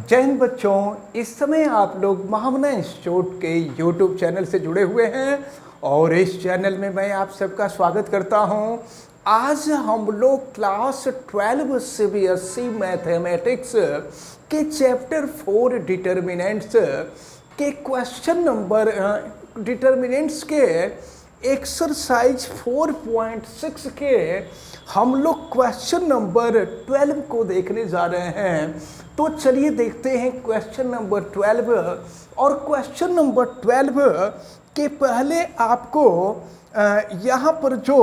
जय हिंद बच्चों, इस समय आप लोग महामना इंस्टीट्यूट के YouTube चैनल से जुड़े हुए हैं और इस चैनल में मैं आप सबका स्वागत करता हूं। आज हम लोग क्लास 12 CBSE मैथमेटिक्स के चैप्टर 4 डिटर्मिनेंट्स के क्वेश्चन नंबर डिटर्मिनेंट्स के एक्सरसाइज 4.6 के हम लोग क्वेश्चन नंबर 12 को देखने जा रहे हैं। तो चलिए देखते हैं क्वेश्चन नंबर 12। और क्वेश्चन नंबर 12 के पहले आपको यहाँ पर जो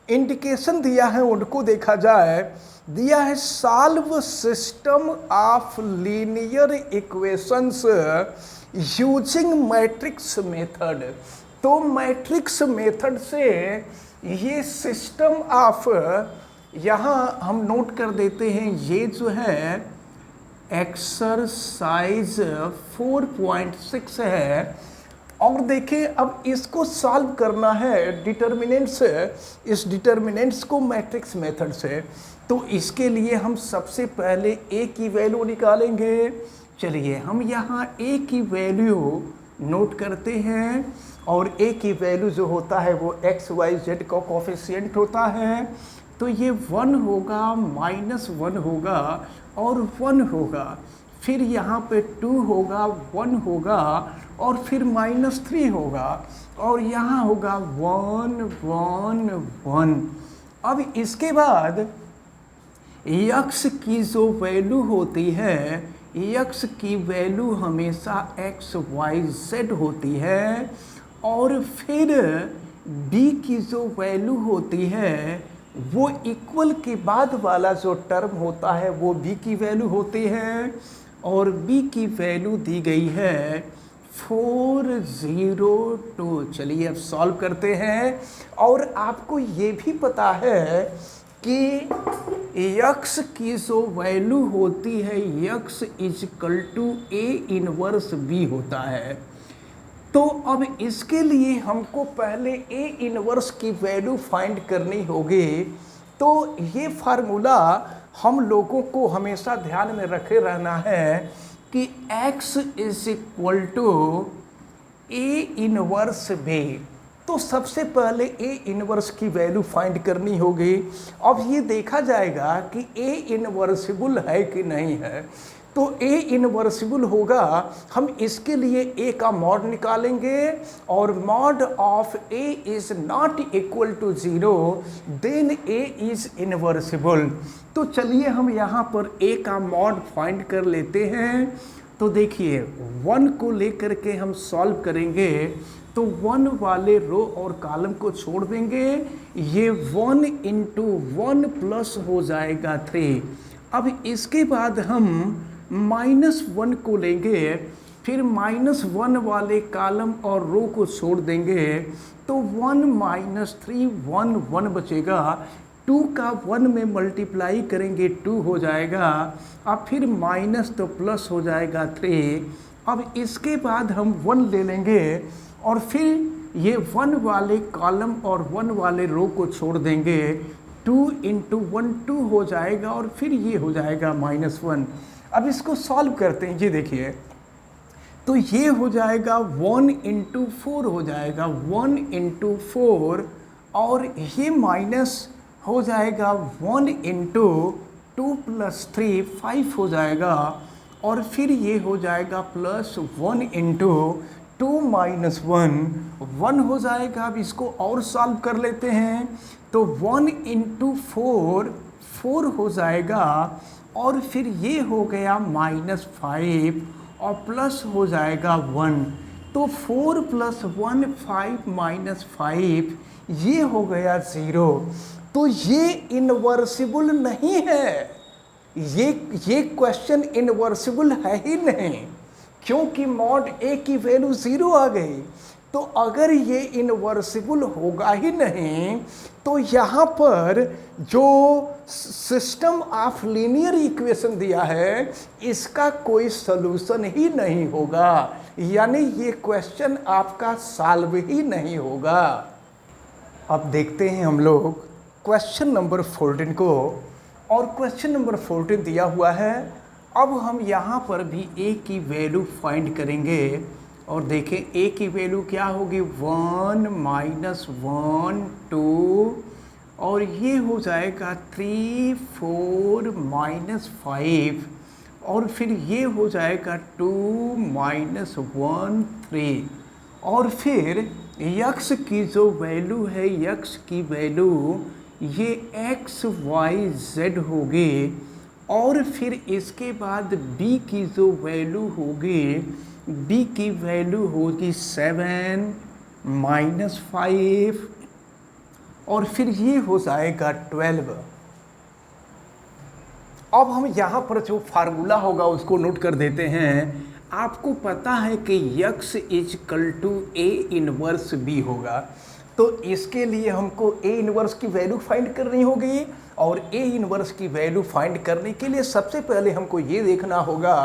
इंडिकेशन दिया है उनको देखा जाए। दिया है solve system of linear equations using matrix method. तो मैट्रिक्स मेथड से ये सिस्टम ऑफ, यहाँ हम नोट कर देते हैं, ये जो है एक्सरसाइज 4.6 है। और देखिए अब इसको सॉल्व करना है डिटर्मिनेंट्स, इस डिटर्मिनेंट्स को मैट्रिक्स मेथड से। तो इसके लिए हम सबसे पहले ए की वैल्यू निकालेंगे। चलिए हम यहाँ ए की वैल्यू नोट करते हैं और ए की वैल्यू जो होता है वो एक्स वाई जेड का कोफिशिएंट होता है। तो ये 1 होगा, -1 होगा और 1 होगा। फिर यहाँ पे 2 होगा, 1 होगा और फिर -3 होगा और यहाँ होगा 1 1 1। अब इसके बाद यक्स की जो वैल्यू होती है, यक्स की वैल्यू हमेशा एक्स वाई जेड होती है। और फिर बी की जो वैल्यू होती है वो इक्वल के बाद वाला जो टर्म होता है वो बी की वैल्यू होती है। और बी की वैल्यू दी गई है 402। चलिए अब सॉल्व करते हैं। और आपको ये भी पता है कि यक्स की जो वैल्यू होती है, x equal to A inverse B होता है। तो अब इसके लिए हमको पहले ए इनवर्स की वैल्यू फाइंड करनी होगी। तो ये फार्मूला हम लोगों को हमेशा ध्यान में रखे रहना है कि x is equal to A inverse B. तो सबसे पहले ए इनवर्स की वैल्यू फाइंड करनी होगी। अब ये देखा जाएगा कि ए इनवर्सिबल है कि नहीं है। तो ए इनवर्सिबल होगा, हम इसके लिए ए का मॉड निकालेंगे और mod of A is not equal to 0 then A is invertible. तो चलिए हम यहाँ पर ए का मॉड फाइंड कर लेते हैं। तो देखिए 1 को लेकर के हम सॉल्व करेंगे। तो 1 वाले रो और कॉलम को छोड़ देंगे। ये 1 इंटू 1 प्लस हो जाएगा 3। अब इसके बाद हम -1 को लेंगे, फिर -1 वाले कॉलम और रो को छोड़ देंगे। तो 1 -3 1 1 बचेगा। 2 का 1 में मल्टीप्लाई करेंगे 2 हो जाएगा। अब फिर माइनस तो प्लस हो जाएगा 3। अब इसके बाद हम 1 ले लेंगे और फिर ये 1 वाले कॉलम और 1 वाले रो को छोड़ देंगे। 2 इंटू 1 2 हो जाएगा और फिर ये हो जाएगा -1। अब इसको सॉल्व करते हैं। ये देखिए तो ये हो जाएगा 1 इंटू 4 हो जाएगा, 1 इंटू 4 और ये माइनस हो जाएगा 1 इंटू 2 प्लस 3 5 हो जाएगा और फिर ये हो जाएगा +1 इंटू 2 माइनस 1 1 हो जाएगा। अब इसको और सॉल्व कर लेते हैं। तो 1 इंटू 4 4 हो जाएगा और फिर ये हो गया -5 और प्लस हो जाएगा 1। तो 4 + 1 5 -5 ये हो गया 0। तो ये इनवर्सिबल नहीं है, ये क्वेश्चन इनवर्सिबल है ही नहीं, क्योंकि मॉड ए की वैल्यू 0 आ गई। तो अगर ये इनवर्सिबल होगा ही नहीं तो यहाँ पर जो सिस्टम ऑफ लीनियर इक्वेशन दिया है इसका कोई सलूशन ही नहीं होगा, यानी ये क्वेश्चन आपका सॉल्व ही नहीं होगा। अब देखते हैं हम लोग क्वेश्चन नंबर 14 को। और क्वेश्चन नंबर 14 दिया हुआ है अब हम यहाँ पर भी a की वैल्यू फाइंड करेंगे और देखें a की वैल्यू क्या होगी 1 माइनस 1 2 और ये हो जाएगा 3 4 माइनस 5 और फिर ये हो जाएगा 2 माइनस 1 3 और फिर यक्स की जो वैल्यू है यक्स की वैल्यू ये एक्स वाई जेड होगी और फिर इसके बाद b की जो वैल्यू होगी b की वैल्यू होगी 7 माइनस 5 और फिर ये हो जाएगा 12। अब हम यहाँ पर जो फार्मूला होगा उसको नोट कर देते हैं। आपको पता है कि x equal to A inverse B होगा, तो इसके लिए हमको ए इनवर्स की वैल्यू फाइंड करनी होगी और ए इनवर्स की वैल्यू फाइंड करने के लिए सबसे पहले हमको ये देखना होगा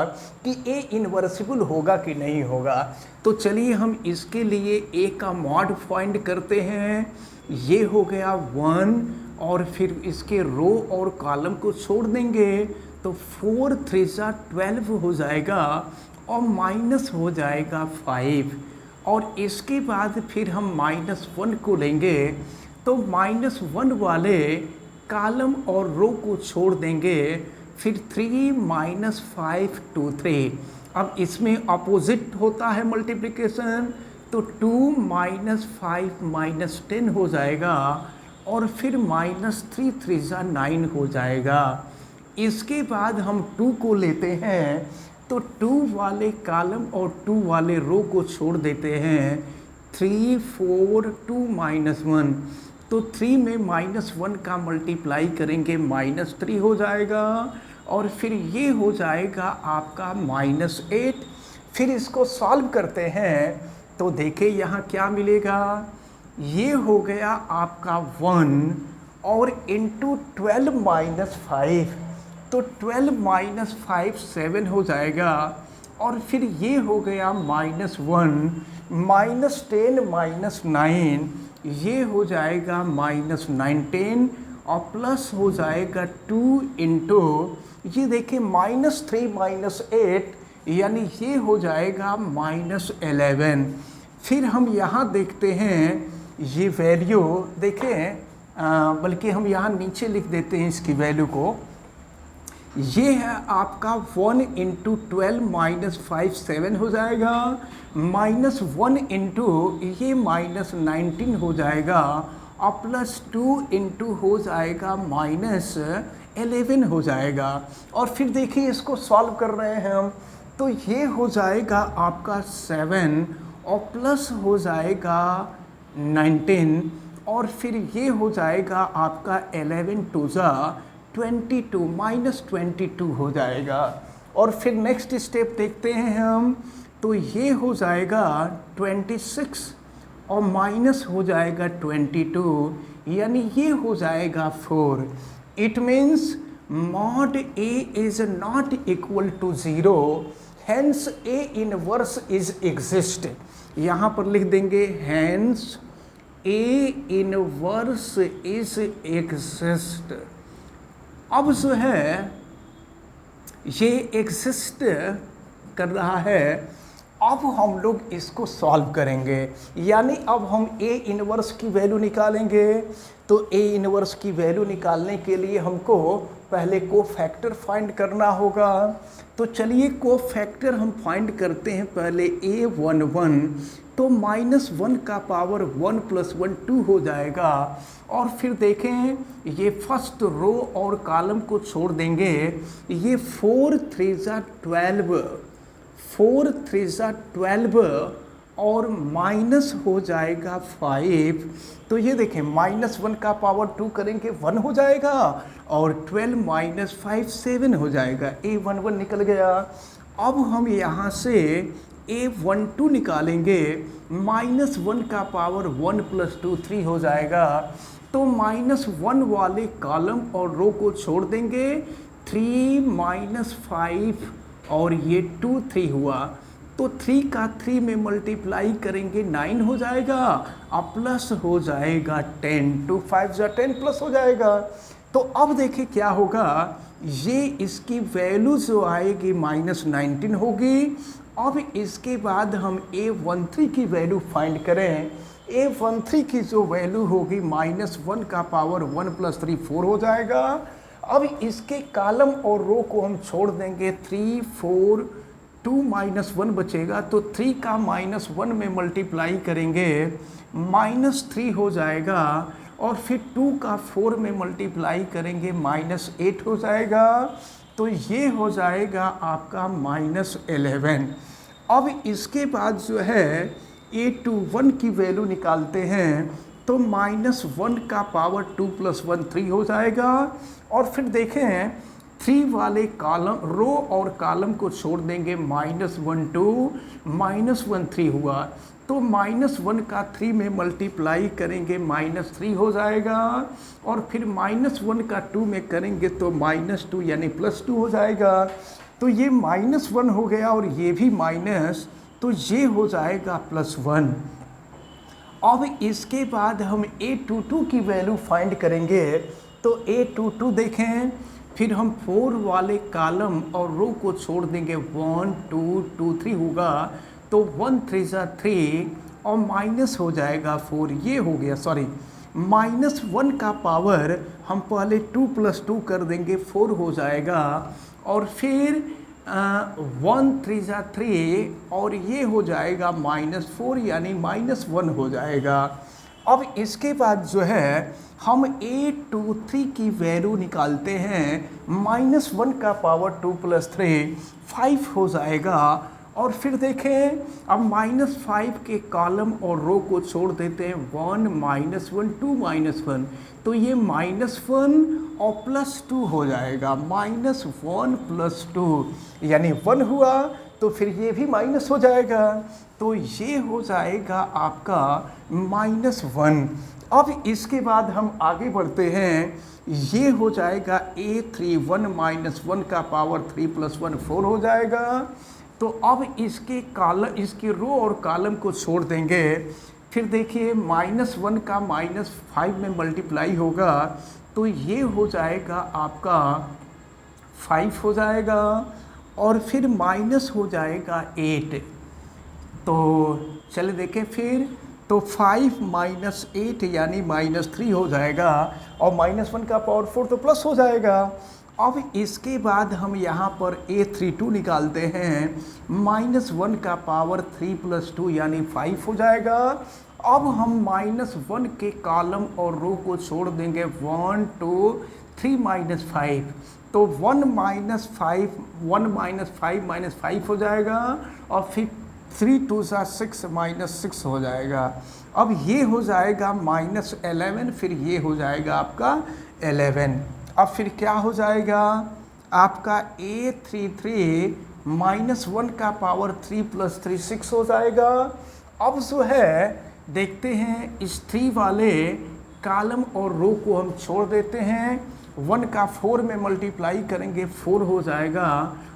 कि ए इनवर्सिबल होगा कि नहीं होगा। तो चलिए हम इसके लिए ए का मॉड फाइंड करते हैं। ये हो गया 1 और फिर इसके रो और कॉलम को छोड़ देंगे तो 4 3 12 हो जाएगा और माइनस हो जाएगा 5 और इसके बाद फिर हम -1 को लेंगे तो -1 वाले कॉलम और रो को छोड़ देंगे, फिर 3 माइनस 5 2 3। अब इसमें अपोजिट होता है मल्टीप्लिकेशन, तो 2 माइनस 5 माइनस 10 हो जाएगा और फिर -3 3 9 हो जाएगा। इसके बाद हम 2 को लेते हैं तो 2 वाले कॉलम और 2 वाले रो को छोड़ देते हैं, 3 4 2 माइनस 1, तो 3 में -1 का मल्टीप्लाई करेंगे -3 हो जाएगा और फिर ये हो जाएगा आपका -8। फिर इसको सॉल्व करते हैं तो देखिए यहाँ क्या मिलेगा, ये हो गया आपका 1 और इंटू 12 माइनस 5, तो 12 माइनस 5 7 हो जाएगा और फिर ये हो गया -1 -10 माइनस 9, ये हो जाएगा -19 और प्लस हो जाएगा 2 इंटू ये देखिए -3 माइनस 8 यानी ये हो जाएगा -11। फिर हम यहाँ देखते हैं ये वैल्यू देखें, बल्कि हम यहाँ नीचे लिख देते हैं इसकी वैल्यू को। ये है आपका 1 इंटू 12 माइनस 5 7 हो जाएगा, -1 इंटू ये -19 हो जाएगा और +2 इंटू हो जाएगा -11 हो जाएगा। और फिर देखिए इसको सॉल्व कर रहे हैं हम, तो ये हो जाएगा आपका 7 और प्लस हो जाएगा 19 और फिर ये हो जाएगा आपका 11 2 22 -22 हो जाएगा। और फिर नेक्स्ट स्टेप देखते हैं हम, तो ये हो जाएगा 26 और माइनस हो जाएगा 22 यानी ये हो जाएगा 4। It means mod A is not equal to 0, hence A inverse is exist। यहाँ पर लिख देंगे hence A inverse is exist। अब जो है ये एग्जिस्ट कर रहा है, अब हम लोग इसको सॉल्व करेंगे, यानी अब हम A इनवर्स की वैल्यू निकालेंगे। तो A इनवर्स की वैल्यू निकालने के लिए हमको पहले कोफैक्टर फाइंड करना होगा। तो चलिए कोफैक्टर हम फाइंड करते हैं पहले A11, तो -1 का पावर 1 + 1 2 हो जाएगा और फिर देखें ये फर्स्ट रो और कॉलम को छोड़ देंगे, ये 4 3 12 4 3 12 और माइनस हो जाएगा 5। तो ये देखें -1 का पावर 2 करेंगे 1 हो जाएगा और 12 माइनस 5 7 हो जाएगा, A11 निकल गया। अब हम यहाँ से A12 निकालेंगे, -1 का पावर 1 + 2 3 हो जाएगा, तो -1 वाले कॉलम और रो को छोड़ देंगे, 3 - 5 और ये 2 3 हुआ, तो 3 का 3 में मल्टीप्लाई करेंगे 9 हो जाएगा और प्लस हो जाएगा 10, 2 5 10 प्लस हो जाएगा। तो अब देखिए क्या होगा, ये इसकी वैल्यू जो आएगी -19 होगी। अब इसके बाद हम A13 की वैल्यू फाइंड करें। A13 की जो वैल्यू होगी -1 का पावर 1 + 3 4 हो जाएगा। अब इसके कॉलम और रो को हम छोड़ देंगे, 3 4 2 -1 बचेगा, तो 3 का -1 में मल्टीप्लाई करेंगे -3 हो जाएगा, और फिर 2 का 4 में मल्टीप्लाई करेंगे -8 हो जाएगा, तो ये हो जाएगा आपका -11। अब इसके बाद जो है A21 की वैल्यू निकालते हैं, तो -1 का पावर 2 + 1 3 हो जाएगा। और फिर देखें 3 वाले कॉलम रो और कॉलम को छोड़ देंगे, -1 2 -1 3 हुआ, तो -1 का 3 में मल्टीप्लाई करेंगे -3 हो जाएगा, और फिर -1 का 2 में करेंगे तो -2 यानी +2 हो जाएगा। तो ये -1 हो गया और ये भी माइनस, तो ये हो जाएगा +1। अब इसके बाद हम A22 की वैल्यू फाइंड करेंगे, तो A22 देखें, फिर हम 4 वाले कॉलम और रो को छोड़ देंगे, 1 2 2 3 होगा, तो 1 3 = 3 और माइनस हो जाएगा 4, ये हो गया, सॉरी -1 का पावर हम पहले 2 + 2 कर देंगे, 4 हो जाएगा, और फिर 1 3 = 3 और ये हो जाएगा -4 यानी -1 हो जाएगा। अब इसके बाद जो है हम A23 की वैल्यू निकालते हैं, -1 का पावर 2 + 3 5 हो जाएगा, और फिर देखें अब -5 के कॉलम और रो को छोड़ देते हैं, 1 -1 2 -1, तो ये -1 और +2 हो जाएगा, -1 + 2 यानी 1 हुआ, तो फिर ये भी माइनस हो जाएगा, तो ये हो जाएगा आपका -1। अब इसके बाद हम आगे बढ़ते हैं, ये हो जाएगा A31 -1 का पावर 3 + 1 4 हो जाएगा। तो अब इसके कॉलम, इसके रो और कॉलम को छोड़ देंगे, फिर देखिए -1 का -5 में मल्टीप्लाई होगा, तो ये हो जाएगा आपका 5 हो जाएगा, और फिर माइनस हो जाएगा 8। तो चलिए देखें फिर, तो 5 - 8 यानी -3 हो जाएगा, और -1 का पावर 4 तो प्लस हो जाएगा। अब इसके बाद हम यहाँ पर A32 निकालते हैं, -1 का पावर 3 + 2 यानी 5 हो जाएगा। अब हम -1 के कॉलम और रो को छोड़ देंगे, 1 2 3 -5, तो 1 - 5 -5 हो जाएगा, और फिर 3 2 = 6 -6 हो जाएगा। अब ये हो जाएगा -11, फिर ये हो जाएगा आपका 11। अब फिर क्या हो जाएगा आपका A33 -1 का पावर 3 + 3 6 हो जाएगा। अब जो है देखते हैं, इस 3 वाले कॉलम और रो को हम छोड़ देते हैं, 1 का 4 में मल्टीप्लाई करेंगे 4 हो जाएगा,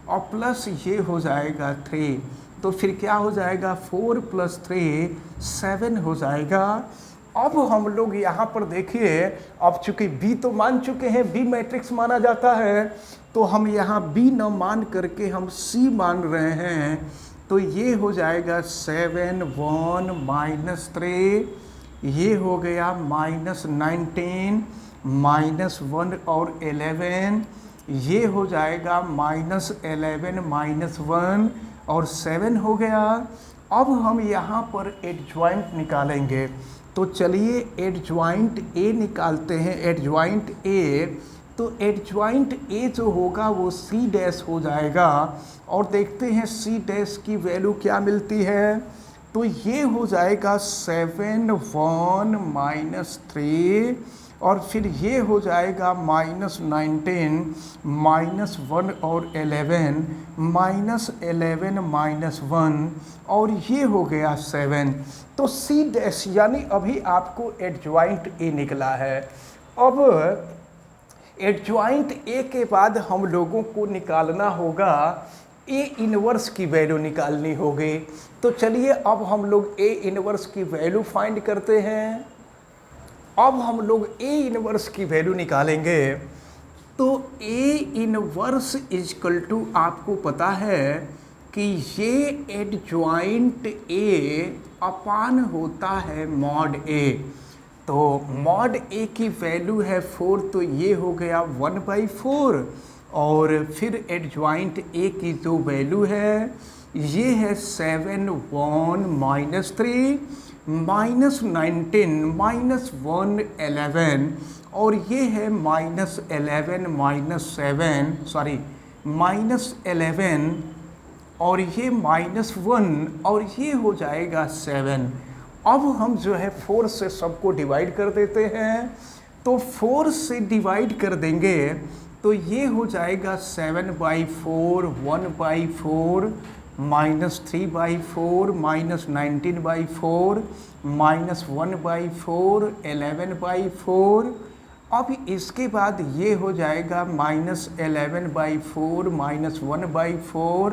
और प्लस ये हो जाएगा 3, तो फिर क्या हो जाएगा 4 + 3 7 हो जाएगा। अब हम लोग यहाँ पर देखिए, अब चूंकि B तो मान चुके हैं, B मैट्रिक्स माना जाता है, तो हम यहाँ B न मान करके हम C मान रहे हैं, तो ये हो जाएगा 7 1 -3, ये हो गया -19 -1 और 11, ये हो जाएगा -11 -1 और 7 हो गया। अब हम यहाँ पर एडजॉइंट निकालेंगे, तो चलिए एडजॉइंट A निकालते हैं। एडजॉइंट A, तो एडजॉइंट A जो होगा वो C' हो जाएगा, और देखते हैं C' की वैल्यू क्या मिलती है, तो ये हो जाएगा 7 1 -3, और फिर ये हो जाएगा -19 -1 और 11 -11 -1, और ये हो गया 7। तो C' यानी अभी आपको एडजॉइंट A निकला है। अब एडजॉइंट A के बाद हम लोगों को निकालना होगा A इनवर्स की वैल्यू निकालनी होगी। तो चलिए अब हम लोग A इनवर्स की वैल्यू फाइंड करते हैं। अब हम लोग A इनवर्स की वैल्यू निकालेंगे, तो ए इनवर्स इजकल टू आपको पता है कि ये एडजॉइंट ए अपान होता है मॉड ए। तो मॉड ए की वैल्यू है 4, तो ये हो गया 1/4। और फिर एडजॉइंट ए की जो वैल्यू है ये है 7 1 -3 -19 -1 11, और ये है -11 -7 सॉरी -11, और ये -1, और ये हो जाएगा 7। अब हम जो है 4 से सबको डिवाइड कर देते हैं। तो 4 से डिवाइड कर देंगे तो ये हो जाएगा 7/4 1/4 -3/4 -19/4 -1/4 11/4। अब इसके बाद ये हो जाएगा -11/4 -1/4,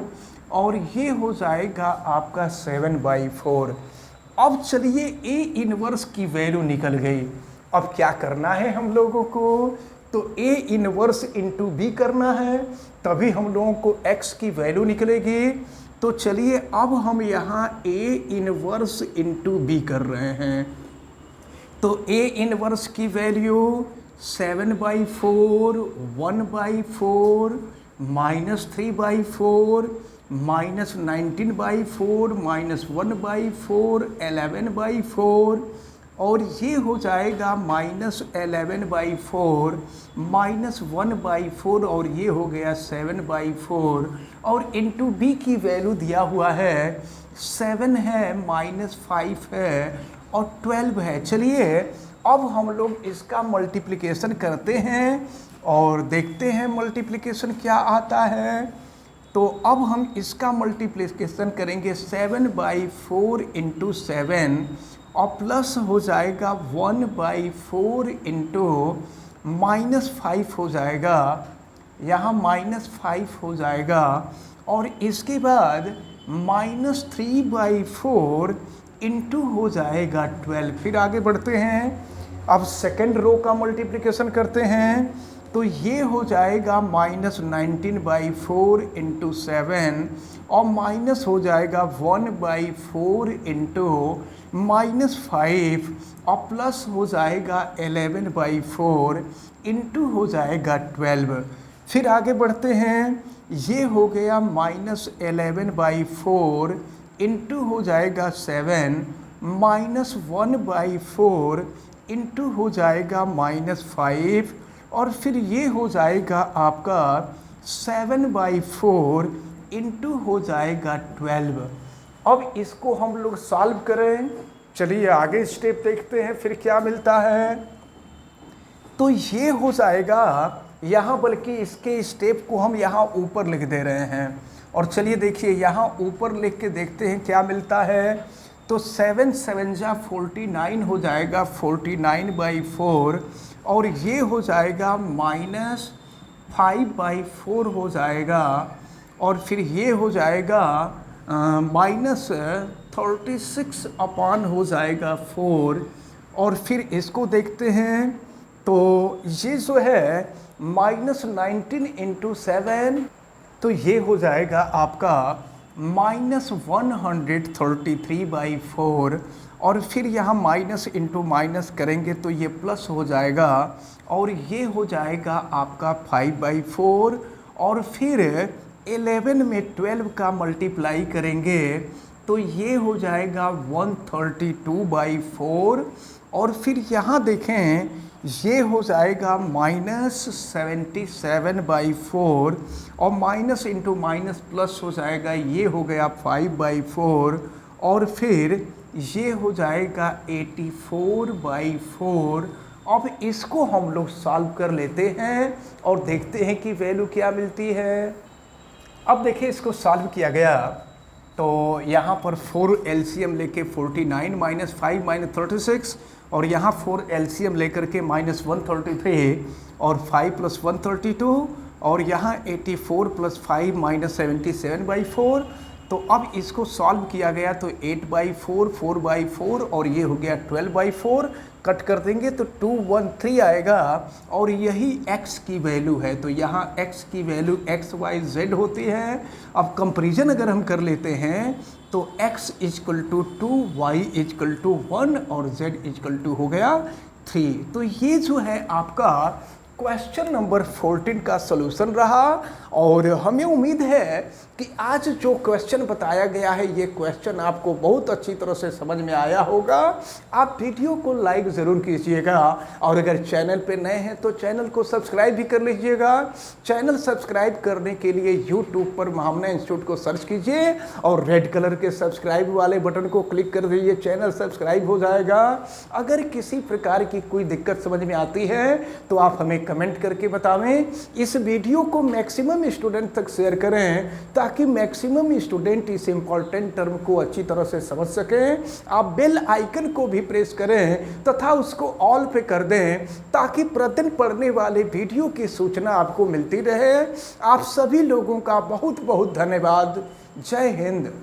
और ये हो जाएगा आपका 7/4। अब चलिए ए इनवर्स की वैल्यू निकल गई। अब क्या करना है हम लोगों को, तो ए इनवर्स इंटू बी करना है, तभी हम लोगों को एक्स की वैल्यू निकलेगी। तो चलिए अब हम यहाँ ए इनवर्स इंटू बी कर रहे हैं। तो ए इनवर्स की वैल्यू 7/4 1/4 -3/4 -19/4 -1/4 11/4, और ये हो जाएगा -11/4 -1/4, और ये हो गया 7/4। और इंटू बी की वैल्यू दिया हुआ है 7 है -5 है और 12 है। चलिए अब हम लोग इसका मल्टीप्लिकेशन करते हैं और देखते हैं मल्टीप्लिकेशन क्या आता है। तो अब हम इसका मल्टीप्लिकेशन करेंगे 7/4 इंटू 7, और प्लस हो जाएगा 1/4 इंटू -5 हो जाएगा, यहाँ -5 हो जाएगा, और इसके बाद -3/4 इंटू हो जाएगा 12। फिर आगे बढ़ते हैं, अब सेकेंड रो का मल्टीप्लिकेशन करते हैं। तो ये हो जाएगा -19/4 इंटू 7, और माइनस हो जाएगा 1/4 इंटू -5, और प्लस हो जाएगा 11/4 इंटू हो जाएगा 12। फिर आगे बढ़ते हैं, ये हो गया -11/4 इंटू हो जाएगा 7 -1/4 इंटू हो जाएगा -5, और फिर ये हो जाएगा आपका 7/4 इंटू हो जाएगा 12। अब इसको हम लोग सॉल्व करें। चलिए आगे स्टेप देखते हैं फिर क्या मिलता है। तो ये हो जाएगा यहाँ, बल्कि इसके स्टेप को हम यहाँ ऊपर लिख दे रहे हैं। और चलिए देखिए यहाँ ऊपर लिख के देखते हैं क्या मिलता है। तो 7 7 जा 49 हो जाएगा 49/4, और ये हो जाएगा -5/4 हो जाएगा, और फिर ये हो जाएगा -36 अपान हो जाएगा 4। और फिर इसको देखते हैं, तो ये जो है -19 इंटू 7, तो ये हो जाएगा आपका -133/4, और फिर यहाँ माइनस इंटू माइनस करेंगे तो ये प्लस हो जाएगा, और ये हो जाएगा आपका 5/4, और फिर 11 में 12 का मल्टीप्लाई करेंगे तो ये हो जाएगा 132/4, और फिर यहाँ देखें ये हो जाएगा -77/4, और माइनस इंटू माइनस प्लस हो जाएगा, ये हो गया 5/4, और फिर ये हो जाएगा 84/4। अब इसको हम लोग सॉल्व कर लेते हैं और देखते हैं कि वैल्यू क्या मिलती है। अब देखिए इसको सॉल्व किया गया तो यहाँ पर 4 एलसीएम लेके 49 -5 -36, और यहाँ 4 एलसीएम लेकर के -133 और 5 + 132, और यहाँ 84 + 5 -77/4। तो अब इसको सॉल्व किया गया तो 8/4 4/4 और ये हो गया 12/4। कट कर देंगे तो 213 आएगा और यही x की वैल्यू है। तो यहाँ x की वैल्यू x y z होती है। अब कंपैरिजन अगर हम कर लेते हैं तो x equal to 2, y equal to 1 और z इक्वल टू हो गया 3। तो ये जो है आपका क्वेश्चन नंबर 14 का सॉल्यूशन रहा। और हमें उम्मीद है कि आज जो क्वेश्चन बताया गया है ये क्वेश्चन आपको बहुत अच्छी तरह से समझ में आया होगा। आप वीडियो को लाइक ज़रूर कीजिएगा और अगर चैनल पे नए हैं तो चैनल को सब्सक्राइब भी कर लीजिएगा। चैनल सब्सक्राइब करने के लिए यूट्यूब पर महामना इंस्टीट्यूट को सर्च कीजिए और रेड कलर के सब्सक्राइब वाले बटन को क्लिक कर दीजिए, चैनल सब्सक्राइब हो जाएगा। अगर किसी प्रकार की कोई दिक्कत समझ में आती है तो आप हमें कमेंट करके बतावें। इस वीडियो को मैक्सिमम स्टूडेंट तक शेयर करें ताकि मैक्सिमम स्टूडेंट इस इंपॉर्टेंट टर्म को अच्छी तरह से समझ सकें। आप बेल आइकन को भी प्रेस करें तथा उसको ऑल पे कर दें ताकि प्रतिदिन पढ़ने वाले वीडियो की सूचना आपको मिलती रहे। आप सभी लोगों का बहुत बहुत धन्यवाद। जय हिंद।